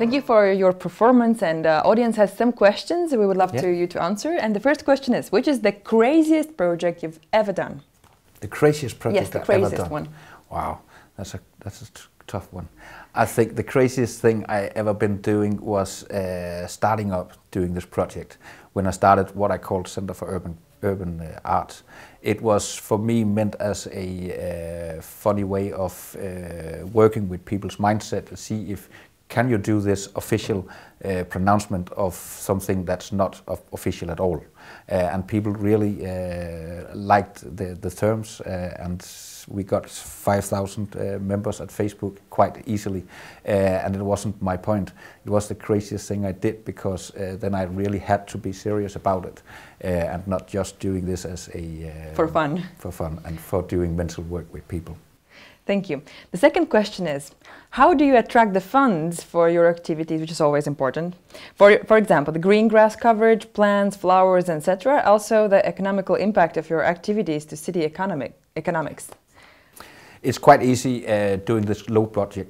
Thank you for your performance, and audience has some questions we would love you to answer. And the first question is, which is the craziest project you've ever done? The craziest project I've ever done? Yes, the craziest one. Wow, that's a tough one. I think the craziest thing I ever been doing was starting up doing this project. When I started what I called Center for Urban Art, it was for me meant as a funny way of working with people's mindset to see if can you do this official pronouncement of something that's not official at all. And people really liked the terms, and we got 5,000 members at Facebook quite easily, and it wasn't my point. It was the craziest thing I did, because then I really had to be serious about it, and not just doing this as a for fun and for doing mental work with people. Thank you. The second question is, how do you attract the funds for your activities, which is always important? For example, the green grass coverage, plants, flowers, etc. Also the economical impact of your activities to city economics. It's quite easy doing this low budget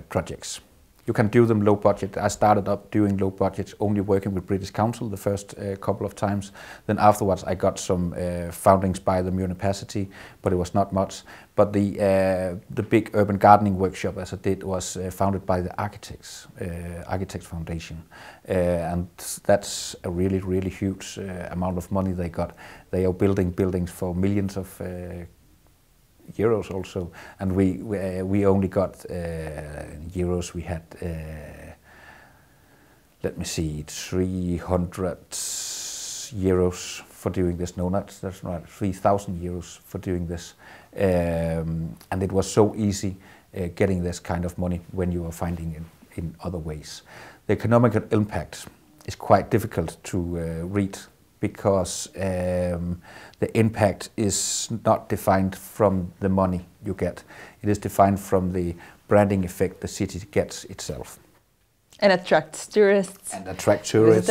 projects. You can do them low budget. I started up doing low budgets, only working with British Council the first couple of times. Then afterwards I got some foundings by the municipality, but it was not much. But the big urban gardening workshop, as I did, was founded by the Architects Foundation. And that's a really, really huge amount of money they got. They are building buildings for millions of euros also, and we only got euros. We had let me see, 300 euros for doing this. No, that's not 3,000 euros for doing this, and it was so easy getting this kind of money when you are finding it in other ways. The economic impact is quite difficult to read, because the impact is not defined from the money you get. It is defined from the branding effect the city gets itself. And attracts tourists. And attract tourists.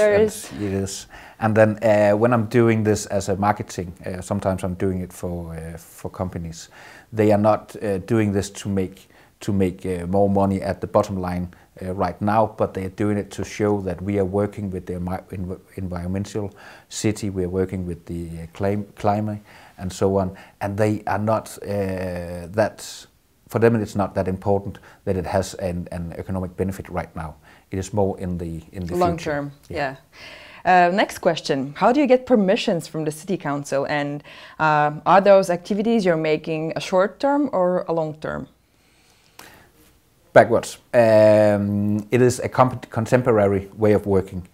And it is. And then when I'm doing this as a marketing, sometimes I'm doing it for companies. They are not doing this to make more money at the bottom line right now, but they are doing it to show that we are working with the environmental city, we are working with the climate and so on, and they are not for them it's not that important that it has an economic benefit right now. It is more in the long future. Term. Yeah. Next question, how do you get permissions from the city council, and are those activities you're making a short term or a long term? Backwards. It is a contemporary way of working.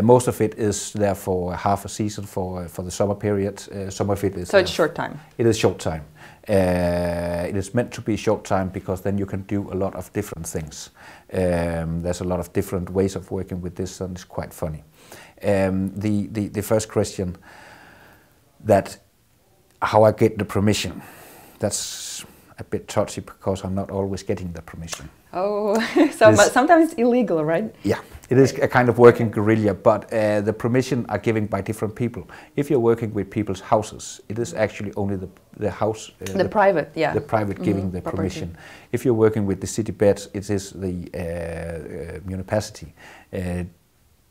Most of it is there for half a season for the summer period. Some of it is... So it's short time? It is short time. It is meant to be short time because then you can do a lot of different things. There's a lot of different ways of working with this, and it's quite funny. The first question, that how I get the permission, that's a bit touchy because I'm not always getting the permission. Oh, so sometimes it's illegal, right? Yeah, it is a kind of working guerrilla, but the permission are given by different people. If you're working with people's houses, it is actually only the house, the private, yeah, the private giving the permission. If you're working with the city beds, it is the municipality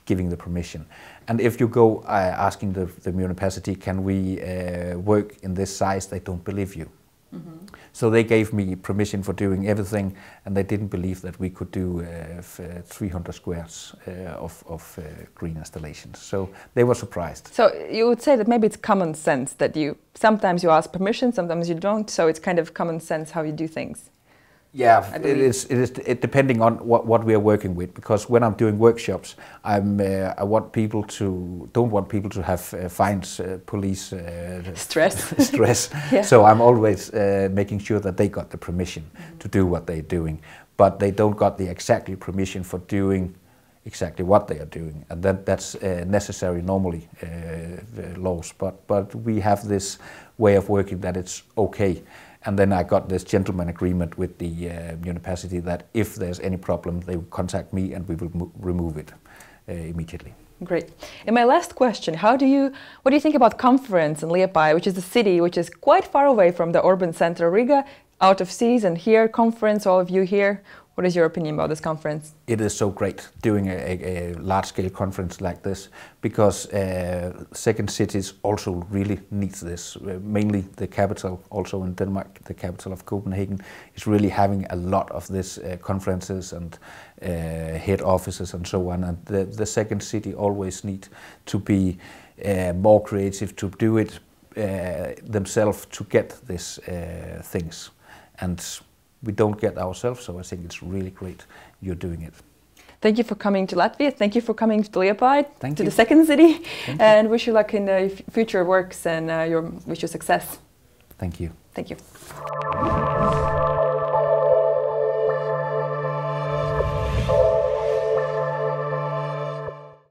giving the permission. And if you go asking the municipality, can we work in this size, they don't believe you. Mm-hmm. So they gave me permission for doing everything, and they didn't believe that we could do 300 squares of green installations. So they were surprised. So you would say that maybe it's common sense that sometimes you ask permission, sometimes you don't. So it's kind of common sense how you do things. Yeah, it is depending on what we are working with. Because when I'm doing workshops, I don't want people to have fines, police stress. Yeah. So I'm always making sure that they got the permission to do what they're doing, but they don't got the exactly permission for doing exactly what they are doing, and that's necessary normally, the laws. But we have this way of working that it's okay. And then I got this gentleman agreement with the municipality that if there's any problem, they will contact me and we will remove it immediately. Great. And my last question, what do you think about Conference in Liepāja, which is a city which is quite far away from the urban center Riga, out of seas, and here, Conference, all of you here, What is your opinion about this conference? It is so great doing a large-scale conference like this, because second cities also really needs this. Mainly the capital, also in Denmark, the capital of Copenhagen, is really having a lot of this conferences and head offices and so on. And the second city always need to be more creative, to do it themselves, to get these things. And we don't get ourselves, so I think it's really great you're doing it. Thank you for coming to Latvia. Thank you for coming to Liepāja, Thank to you. the second city, Thank you. and wish you luck in the future works and wish you success. Thank you. Thank you.